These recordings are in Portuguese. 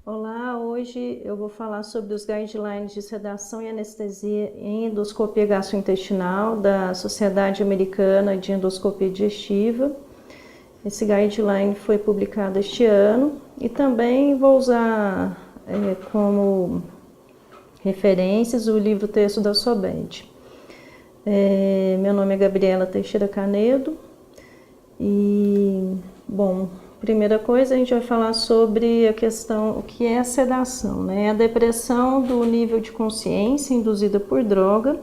Olá, hoje eu vou falar sobre os guidelines de sedação e anestesia em endoscopia gastrointestinal da Sociedade Americana de Endoscopia Digestiva. Esse guideline foi publicado este ano e também vou usar como referências o livro Texto da Sobed. Meu nome é Gabriela Teixeira Canedo e, primeira coisa, a gente vai falar sobre a questão, o que é a sedação, né? A depressão do nível de consciência induzida por droga.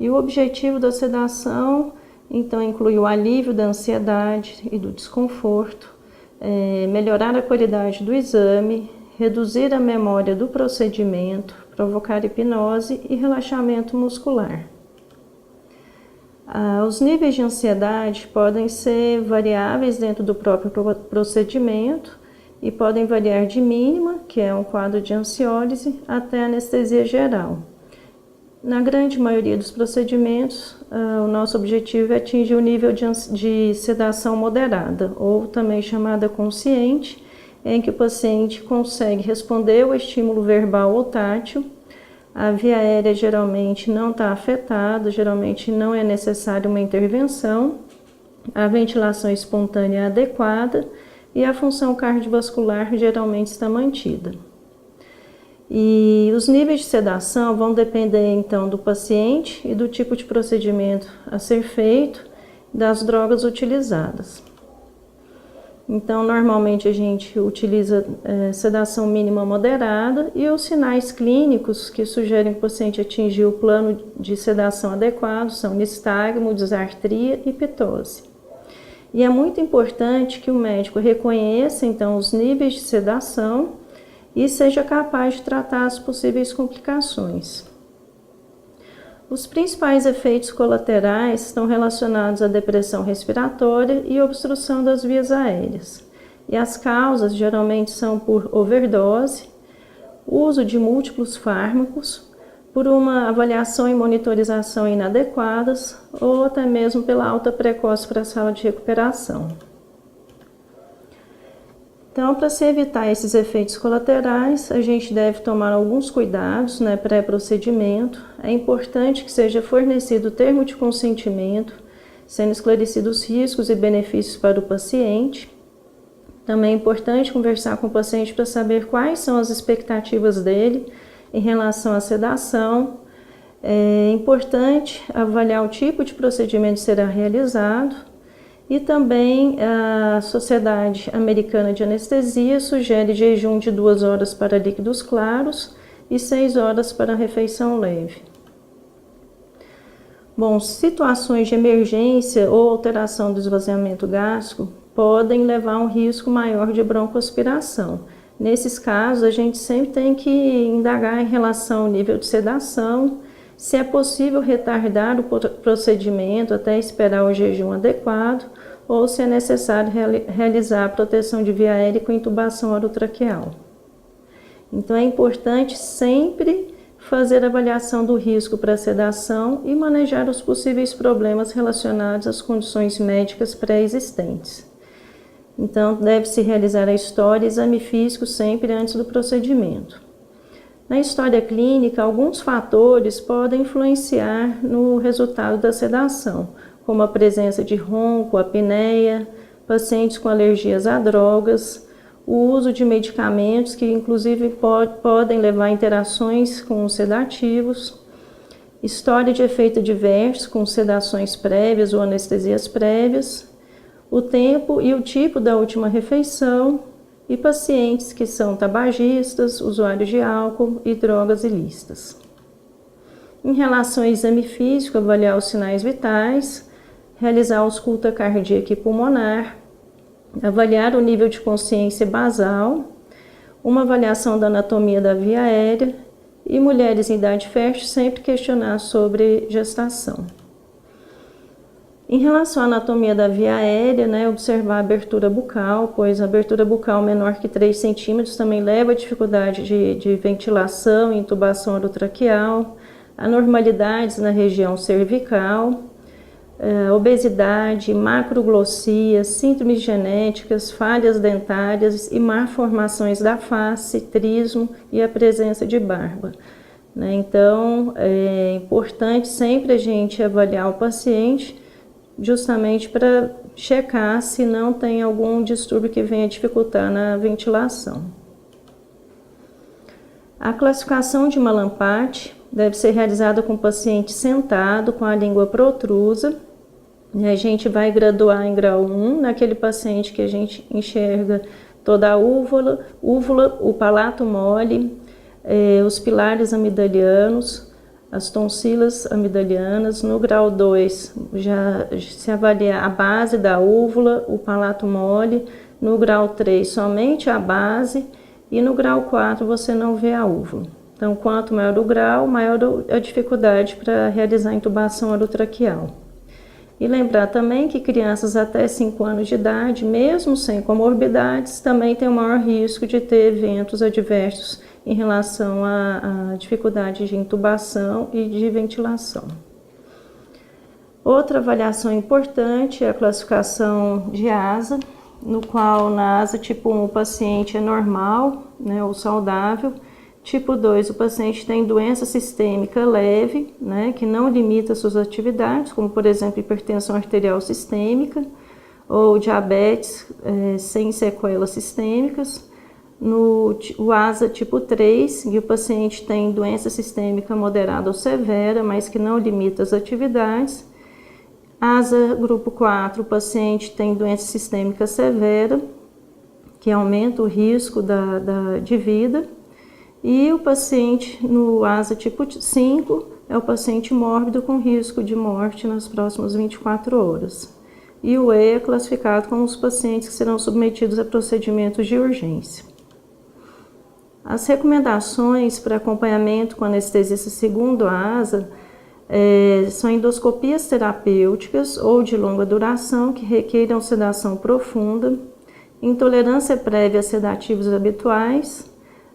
E o objetivo da sedação, então, inclui o alívio da ansiedade e do desconforto, melhorar a qualidade do exame, reduzir a memória do procedimento, provocar hipnose e relaxamento muscular. Os níveis de ansiedade podem ser variáveis dentro do próprio procedimento e podem variar de mínima, que é um quadro de ansiólise, até anestesia geral. Na grande maioria dos procedimentos, o nosso objetivo é atingir o nível de sedação moderada, ou também chamada consciente, em que o paciente consegue responder ao estímulo verbal ou tátil. A via aérea geralmente não está afetada, geralmente não é necessária uma intervenção, a ventilação espontânea é adequada e a função cardiovascular geralmente está mantida. E os níveis de sedação vão depender então do paciente e do tipo de procedimento a ser feito, das drogas utilizadas. Então, normalmente a gente utiliza sedação mínima moderada e os sinais clínicos que sugerem que o paciente atingiu o plano de sedação adequado são nistagmo, disartria e pitose. E é muito importante que o médico reconheça então os níveis de sedação e seja capaz de tratar as possíveis complicações. Os principais efeitos colaterais estão relacionados à depressão respiratória e obstrução das vias aéreas. E as causas geralmente são por overdose, uso de múltiplos fármacos, por uma avaliação e monitorização inadequadas ou até mesmo pela alta precoce para a sala de recuperação. Então, para se evitar esses efeitos colaterais, a gente deve tomar alguns cuidados, pré-procedimento. É importante que seja fornecido o termo de consentimento, sendo esclarecidos os riscos e benefícios para o paciente. Também é importante conversar com o paciente para saber quais são as expectativas dele em relação à sedação. É importante avaliar o tipo de procedimento que será realizado. E também a Sociedade Americana de Anestesia sugere jejum de 2 horas para líquidos claros e 6 horas para refeição leve. Situações de emergência ou alteração do esvaziamento gástrico podem levar a um risco maior de broncoaspiração. Nesses casos, a gente sempre tem que indagar em relação ao nível de sedação, se é possível retardar o procedimento até esperar o jejum adequado ou se é necessário realizar a proteção de via aérea com intubação orotraqueal. Então é importante sempre fazer a avaliação do risco para sedação e manejar os possíveis problemas relacionados às condições médicas pré-existentes. Então deve-se realizar a história e exame físico sempre antes do procedimento. Na história clínica, alguns fatores podem influenciar no resultado da sedação, como a presença de ronco, apneia, pacientes com alergias a drogas, o uso de medicamentos que inclusive podem levar a interações com os sedativos, história de efeito adverso com sedações prévias ou anestesias prévias, o tempo e o tipo da última refeição, e pacientes que são tabagistas, usuários de álcool e drogas ilícitas. Em relação ao exame físico, avaliar os sinais vitais, realizar a ausculta cardíaca e pulmonar, avaliar o nível de consciência basal, uma avaliação da anatomia da via aérea e mulheres em idade fértil sempre questionar sobre gestação. Em relação à anatomia da via aérea, observar a abertura bucal, pois a abertura bucal menor que 3 centímetros também leva a dificuldade de ventilação e intubação orotraqueal, anormalidades na região cervical, obesidade, macroglossia, síndromes genéticas, falhas dentárias e malformações da face, trismo e a presença de barba. Então, é importante sempre a gente avaliar o paciente justamente para checar se não tem algum distúrbio que venha dificultar na ventilação. A classificação de Mallampati deve ser realizada com o paciente sentado, com a língua protrusa. A gente vai graduar em grau 1, naquele paciente que a gente enxerga toda a úvula, o palato mole, os pilares amidalianos, as tonsilas amidalianas. No grau 2, já se avalia a base da úvula, o palato mole. No grau 3, somente a base. E no grau 4, você não vê a úvula. Então, quanto maior o grau, maior a dificuldade para realizar a intubação orotraqueal. E lembrar também que crianças até 5 anos de idade, mesmo sem comorbidades, também têm o maior risco de ter eventos adversos em relação à dificuldade de intubação e de ventilação. Outra avaliação importante é a classificação de ASA, no qual na ASA tipo 1 o paciente é normal, ou saudável. Tipo 2, o paciente tem doença sistêmica leve, que não limita suas atividades, como por exemplo hipertensão arterial sistêmica ou diabetes sem sequelas sistêmicas. O ASA tipo 3, que o paciente tem doença sistêmica moderada ou severa, mas que não limita as atividades. ASA grupo 4, o paciente tem doença sistêmica severa, que aumenta o risco de vida. E o paciente no ASA tipo 5 é o paciente mórbido com risco de morte nas próximas 24 horas. E o E é classificado como os pacientes que serão submetidos a procedimentos de urgência. As recomendações para acompanhamento com anestesista segundo a ASA são endoscopias terapêuticas ou de longa duração que requeiram sedação profunda, intolerância prévia a sedativos habituais,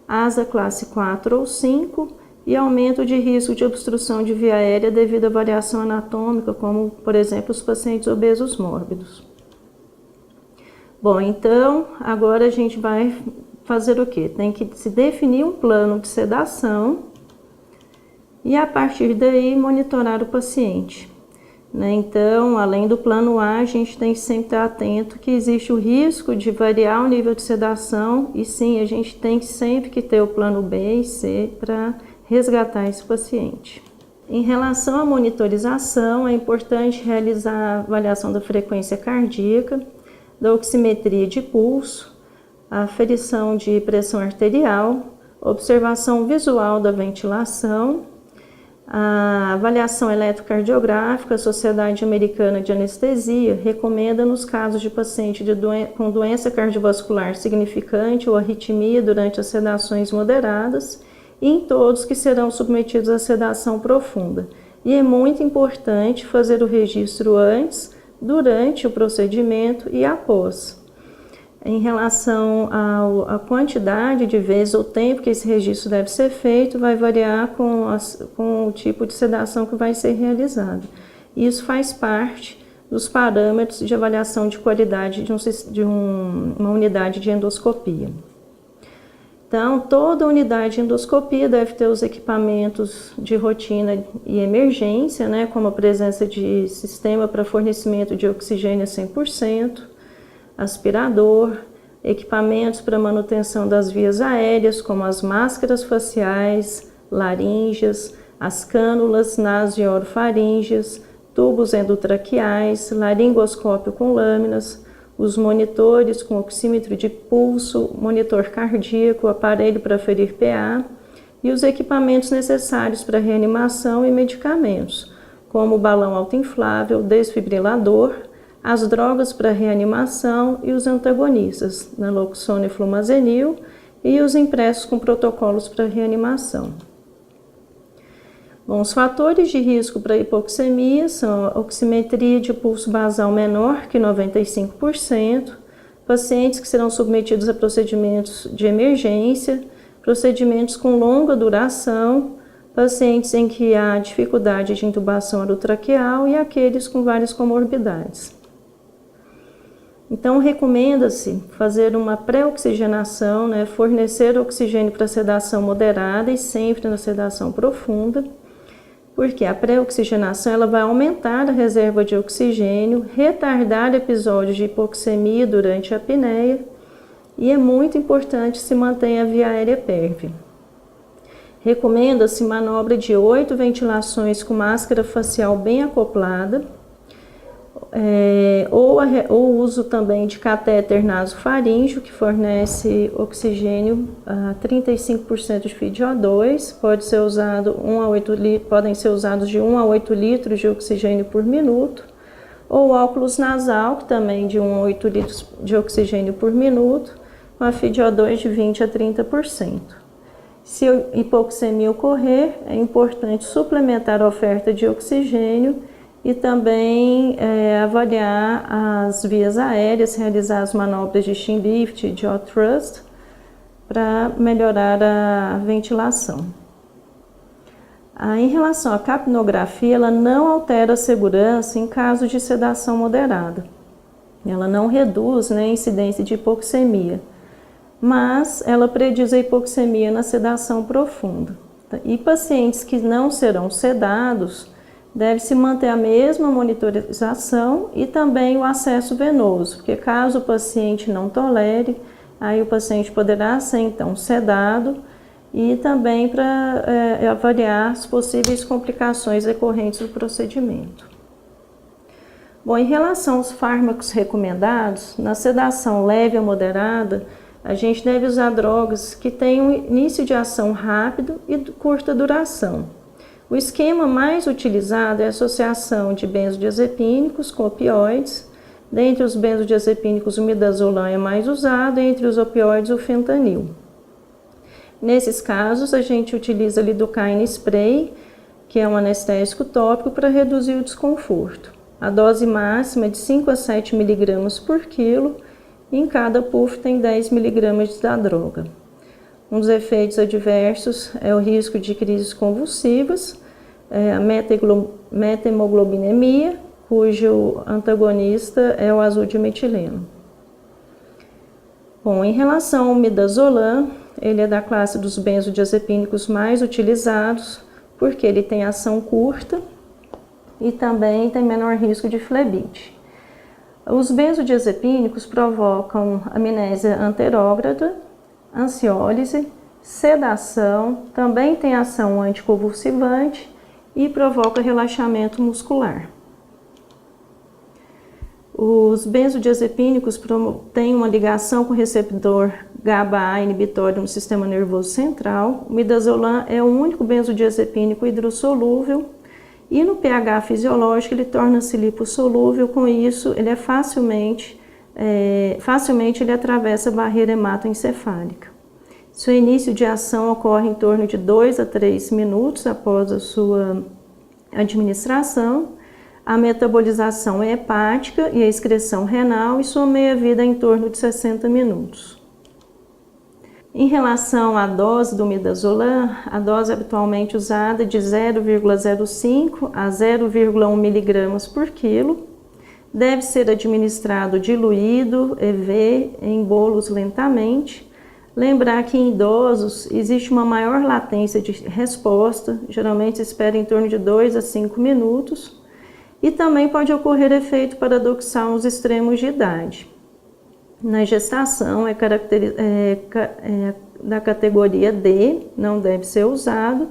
ASA classe 4 ou 5 e aumento de risco de obstrução de via aérea devido à variação anatômica, como, por exemplo, os pacientes obesos mórbidos. Bom, então, agora a gente vai fazer o quê? Tem que se definir um plano de sedação e, a partir daí, monitorar o paciente. Então, além do plano A, a gente tem que sempre estar atento que existe o risco de variar o nível de sedação e sim, a gente tem sempre que ter o plano B e C para resgatar esse paciente. Em relação à monitorização, é importante realizar a avaliação da frequência cardíaca, da oximetria de pulso, a aferição de pressão arterial, observação visual da ventilação, a avaliação eletrocardiográfica. A Sociedade Americana de Anestesia recomenda nos casos de paciente com doença cardiovascular significante ou arritmia durante as sedações moderadas e em todos que serão submetidos à sedação profunda. E é muito importante fazer o registro antes, durante o procedimento e após. Em relação à quantidade de vezes ou tempo que esse registro deve ser feito, vai variar com o tipo de sedação que vai ser realizado. Isso faz parte dos parâmetros de avaliação de qualidade de uma unidade de endoscopia. Então, toda unidade de endoscopia deve ter os equipamentos de rotina e emergência, como a presença de sistema para fornecimento de oxigênio a 100%, aspirador, equipamentos para manutenção das vias aéreas, como as máscaras faciais, laríngeas, as cânulas naso-orofaríngeas, tubos endotraqueais, laringoscópio com lâminas, os monitores com oxímetro de pulso, monitor cardíaco, aparelho para aferir PA e os equipamentos necessários para reanimação e medicamentos, como o balão autoinflável, desfibrilador, as drogas para reanimação e os antagonistas, naloxona e flumazenil, e os impressos com protocolos para reanimação. Bom, os fatores de risco para hipoxemia são a oximetria de pulso basal menor que 95%, pacientes que serão submetidos a procedimentos de emergência, procedimentos com longa duração, pacientes em que há dificuldade de intubação orotraqueal e aqueles com várias comorbidades. Então, recomenda-se fazer uma pré-oxigenação, né, fornecer oxigênio para sedação moderada e sempre na sedação profunda, porque a pré-oxigenação ela vai aumentar a reserva de oxigênio, retardar episódios de hipoxemia durante a apneia e é muito importante se manter a via aérea pérvia. Recomenda-se manobra de 8 ventilações com máscara facial bem acoplada, ou o uso também de catéter nasofaríngeo, que fornece oxigênio a 35% de FiO2, podem ser usados de 1 a 8 litros de oxigênio por minuto, ou óculos nasal, que também de 1 a 8 litros de oxigênio por minuto, com a FiO2 de 20 a 30%. Se a hipoxemia ocorrer, é importante suplementar a oferta de oxigênio e também avaliar as vias aéreas, realizar as manobras de chin lift e jaw thrust para melhorar a ventilação. Em relação à capnografia, ela não altera a segurança em caso de sedação moderada. Ela não reduz, né, a incidência de hipoxemia, mas ela prediz a hipoxemia na sedação profunda. E pacientes que não serão sedados, deve-se manter a mesma monitorização e também o acesso venoso, porque caso o paciente não tolere, aí o paciente poderá ser então sedado e também para avaliar as possíveis complicações decorrentes do procedimento. Bom, em relação aos fármacos recomendados, na sedação leve a moderada, a gente deve usar drogas que tenham início de ação rápido e de curta duração. O esquema mais utilizado é a associação de benzodiazepínicos com opioides. Dentre os benzodiazepínicos, o midazolam é mais usado, entre os opioides, o fentanil. Nesses casos, a gente utiliza lidocaína spray, que é um anestésico tópico, para reduzir o desconforto. A dose máxima é de 5 a 7 mg por quilo, e em cada puff tem 10 mg da droga. Um dos efeitos adversos é o risco de crises convulsivas, a methemoglobinemia, cujo antagonista é o azul-dimetileno. Bom, em relação ao midazolam, ele é da classe dos benzodiazepínicos mais utilizados, porque ele tem ação curta e também tem menor risco de flebite. Os benzodiazepínicos provocam amnésia anterógrada, ansiólise, sedação, também tem ação anticonvulsivante e provoca relaxamento muscular. Os benzodiazepínicos têm uma ligação com o receptor GABA-A inibitório no sistema nervoso central. O midazolam é o único benzodiazepínico hidrossolúvel e no pH fisiológico ele torna-se lipossolúvel, com isso ele facilmente ele atravessa a barreira hematoencefálica. Seu início de ação ocorre em torno de 2 a 3 minutos após a sua administração. A metabolização é hepática e a excreção renal e sua meia-vida é em torno de 60 minutos. Em relação à dose do midazolam, a dose habitualmente usada é de 0,05 a 0,1 mg por quilo. Deve ser administrado diluído, EV, em bolos lentamente. Lembrar que em idosos existe uma maior latência de resposta, geralmente se espera em torno de 2 a 5 minutos, e também pode ocorrer efeito paradoxal nos extremos de idade. Na gestação da categoria D, não deve ser usado,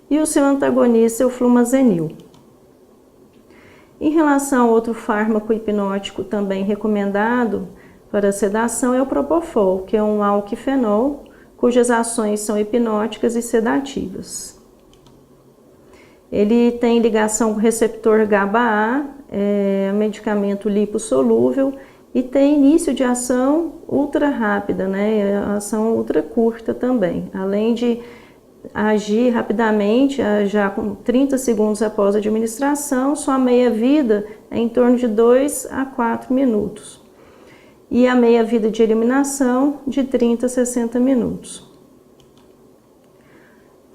e o seu antagonista é o flumazenil. Em relação a outro fármaco hipnótico também recomendado para sedação é o propofol, que é um alquifenol, cujas ações são hipnóticas e sedativas. Ele tem ligação com o receptor GABA-A, é um medicamento lipossolúvel e tem início de ação ultra rápida, né? Ação ultra curta também, além de agir rapidamente, já com 30 segundos após a administração, sua meia-vida é em torno de 2 a 4 minutos. E a meia-vida de eliminação de 30 a 60 minutos.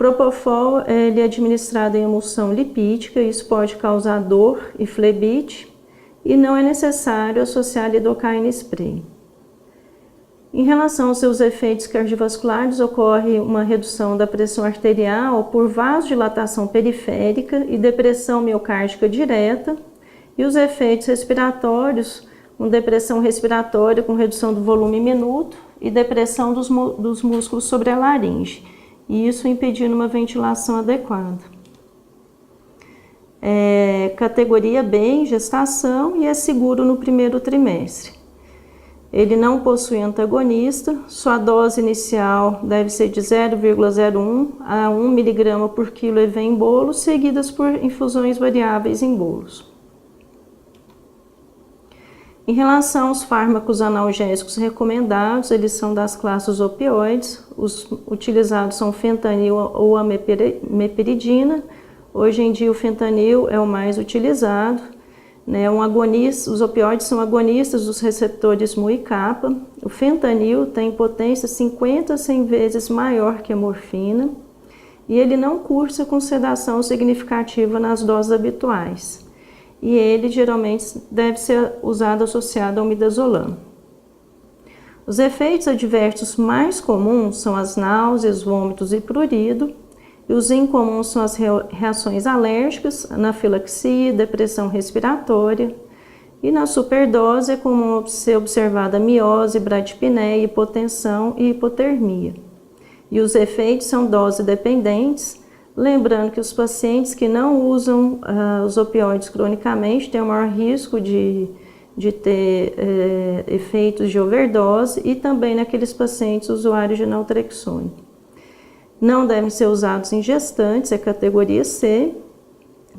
Propofol ele é administrado em emulsão lipídica, isso pode causar dor e flebite, e não é necessário associar lidocaína spray. Em relação aos seus efeitos cardiovasculares, ocorre uma redução da pressão arterial por vasodilatação periférica e depressão miocárdica direta, e os efeitos respiratórios, com depressão respiratória com redução do volume minuto e depressão dos músculos sobre a laringe, e isso impedindo uma ventilação adequada. Categoria B, gestação, e é seguro no primeiro trimestre. Ele não possui antagonista, sua dose inicial deve ser de 0,01 a 1 mg por quilo EV em bolos, seguidas por infusões variáveis em bolos. Em relação aos fármacos analgésicos recomendados, eles são das classes opioides. Os utilizados são fentanil ou a meperidina. Hoje em dia o fentanil é o mais utilizado. Os opioides são agonistas dos receptores mu e kappa. O fentanil tem potência 50 a 100 vezes maior que a morfina e ele não cursa com sedação significativa nas doses habituais. E ele geralmente deve ser usado associado ao midazolam. Os efeitos adversos mais comuns são as náuseas, vômitos e prurido. E os incomuns são as reações alérgicas, anafilaxia, depressão respiratória. E na superdose é comum ser observada miose, bradipneia, hipotensão e hipotermia. E os efeitos são dose dependentes, lembrando que os pacientes que não usam os opioides cronicamente têm o maior risco de ter efeitos de overdose, e também naqueles pacientes usuários de naltrexone. Não devem ser usados em gestantes, é categoria C,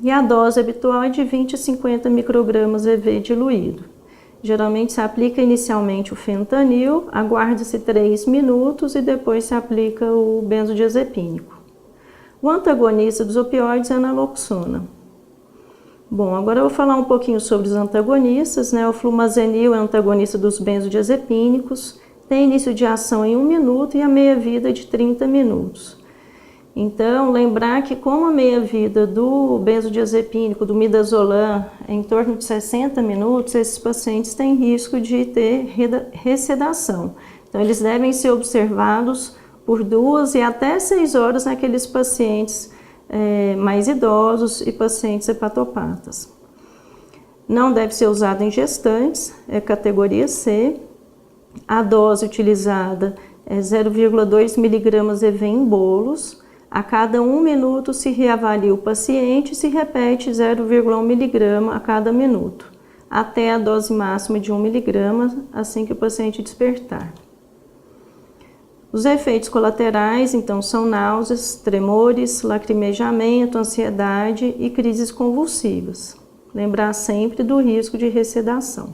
e a dose habitual é de 20 a 50 microgramas EV diluído. Geralmente se aplica inicialmente o fentanil, aguarda-se 3 minutos e depois se aplica o benzodiazepínico. O antagonista dos opioides é a naloxona. Bom, agora eu vou falar um pouquinho sobre os antagonistas, O flumazenil é antagonista dos benzodiazepínicos, tem início de ação em 1 minuto e a meia-vida de 30 minutos. Então, lembrar que como a meia-vida do benzodiazepínico, do midazolam, é em torno de 60 minutos, esses pacientes têm risco de ter ressedação. Então, eles devem ser observados por 2 e até 6 horas naqueles pacientes mais idosos e pacientes hepatopatas. Não deve ser usado em gestantes, é categoria C. A dose utilizada é 0,2 mg EV em bolos. A cada 1 minuto se reavalia o paciente e se repete 0,1 mg a cada minuto, até a dose máxima de 1 mg assim que o paciente despertar. Os efeitos colaterais, então, são náuseas, tremores, lacrimejamento, ansiedade e crises convulsivas. Lembrar sempre do risco de ressedação.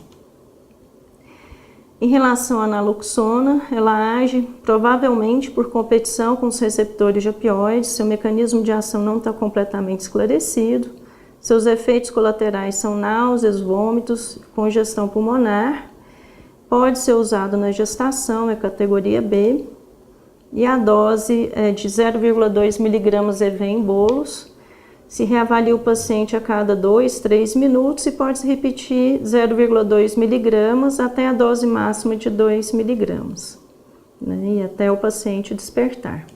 Em relação à naloxona, ela age provavelmente por competição com os receptores de opioides, seu mecanismo de ação não está completamente esclarecido, seus efeitos colaterais são náuseas, vômitos, congestão pulmonar, pode ser usado na gestação, é categoria B, e a dose é de 0,2 mg EV em bolos. Se reavalia o paciente a cada 2, 3 minutos e pode se repetir 0,2 mg até a dose máxima de 2 mg, e até o paciente despertar.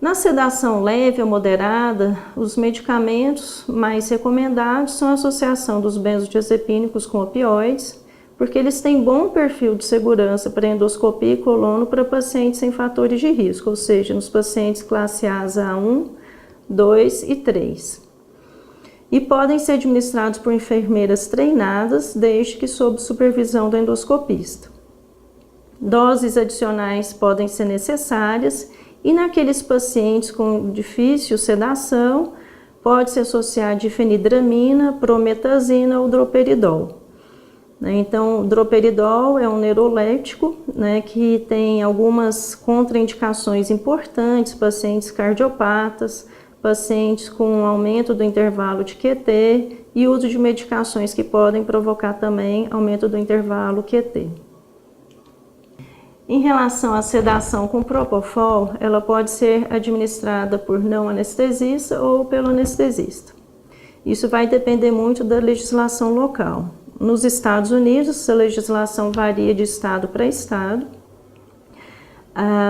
Na sedação leve ou moderada, os medicamentos mais recomendados são a associação dos benzodiazepínicos com opioides, porque eles têm bom perfil de segurança para endoscopia e colono para pacientes sem fatores de risco, ou seja, nos pacientes classe A1, 2 e 3. E podem ser administrados por enfermeiras treinadas, desde que sob supervisão do endoscopista. Doses adicionais podem ser necessárias e naqueles pacientes com difícil sedação, pode-se associar difenidramina, prometazina ou droperidol. Então, o droperidol é um neuroléptico, que tem algumas contraindicações importantes, pacientes cardiopatas, pacientes com aumento do intervalo de QT e uso de medicações que podem provocar também aumento do intervalo QT. Em relação à sedação com propofol, ela pode ser administrada por não anestesista ou pelo anestesista. Isso vai depender muito da legislação local. Nos Estados Unidos, a legislação varia de estado para estado.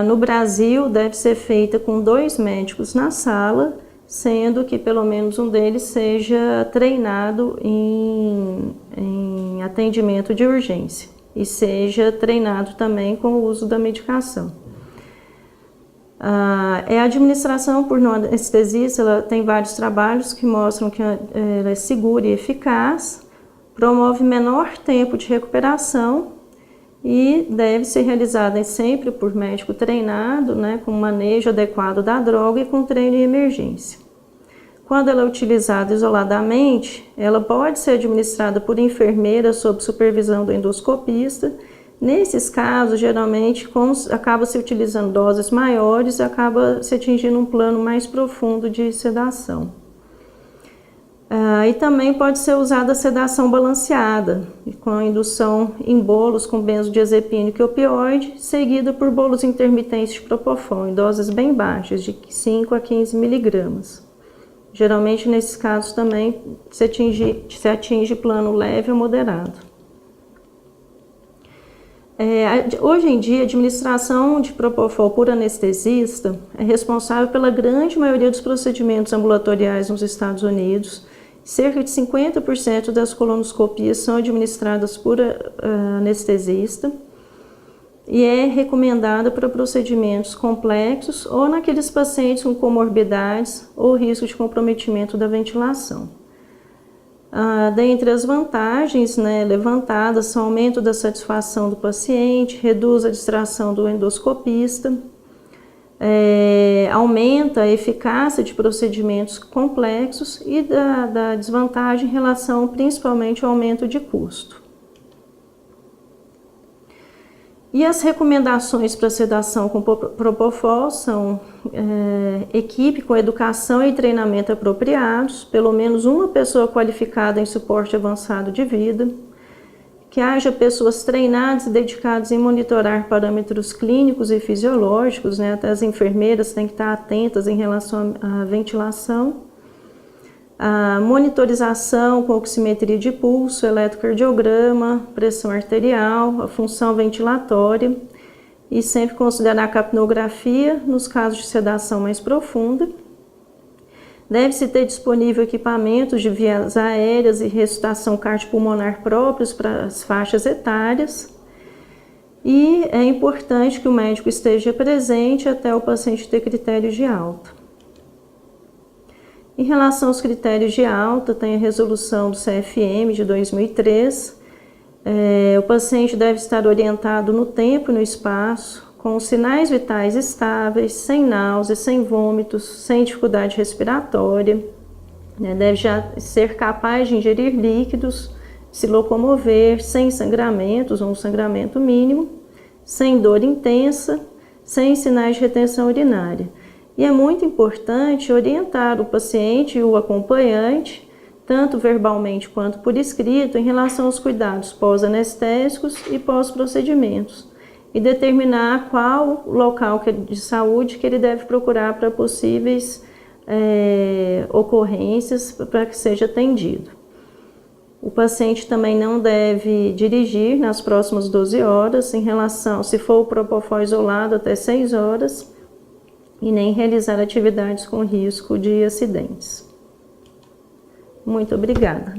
No Brasil, deve ser feita com 2 médicos na sala, sendo que pelo menos um deles seja treinado em atendimento de urgência e seja treinado também com o uso da medicação. A administração por não anestesista, ela tem vários trabalhos que mostram que ela é segura e eficaz, promove menor tempo de recuperação e deve ser realizada sempre por médico treinado, com manejo adequado da droga e com treino em emergência. Quando ela é utilizada isoladamente, ela pode ser administrada por enfermeira sob supervisão do endoscopista. Nesses casos, geralmente, acaba se utilizando doses maiores e acaba se atingindo um plano mais profundo de sedação. E também pode ser usada a sedação balanceada, com a indução em bolos com benzodiazepínico e opioide, seguida por bolos intermitentes de propofol, em doses bem baixas, de 5 a 15 miligramas. Geralmente, nesses casos, também se atinge plano leve ou moderado. Hoje em dia, a administração de propofol por anestesista é responsável pela grande maioria dos procedimentos ambulatoriais nos Estados Unidos. Cerca de 50% das colonoscopias são administradas por anestesista e é recomendada para procedimentos complexos ou naqueles pacientes com comorbidades ou risco de comprometimento da ventilação. Dentre as vantagens levantadas são aumento da satisfação do paciente, reduz a distração do endoscopista, aumenta a eficácia de procedimentos complexos e da desvantagem em relação principalmente ao aumento de custo. E as recomendações para sedação com propofol são equipe com educação e treinamento apropriados, pelo menos uma pessoa qualificada em suporte avançado de vida, que haja pessoas treinadas e dedicadas em monitorar parâmetros clínicos e fisiológicos, até as enfermeiras têm que estar atentas em relação à ventilação, a monitorização com oximetria de pulso, eletrocardiograma, pressão arterial, a função ventilatória e sempre considerar a capnografia nos casos de sedação mais profunda. Deve-se ter disponível equipamentos de vias aéreas e ressuscitação cardiopulmonar próprios para as faixas etárias. E é importante que o médico esteja presente até o paciente ter critérios de alta. Em relação aos critérios de alta, tem a resolução do CFM de 2003. O paciente deve estar orientado no tempo e no espaço, com sinais vitais estáveis, sem náuseas, sem vômitos, sem dificuldade respiratória. Deve já ser capaz de ingerir líquidos, se locomover, sem sangramentos ou um sangramento mínimo, sem dor intensa, sem sinais de retenção urinária. E é muito importante orientar o paciente e o acompanhante, tanto verbalmente quanto por escrito, em relação aos cuidados pós-anestésicos e pós-procedimentos, e determinar qual local de saúde que ele deve procurar para possíveis ocorrências para que seja atendido. O paciente também não deve dirigir nas próximas 12 horas, em relação, se for o propofol isolado, até 6 horas, e nem realizar atividades com risco de acidentes. Muito obrigada.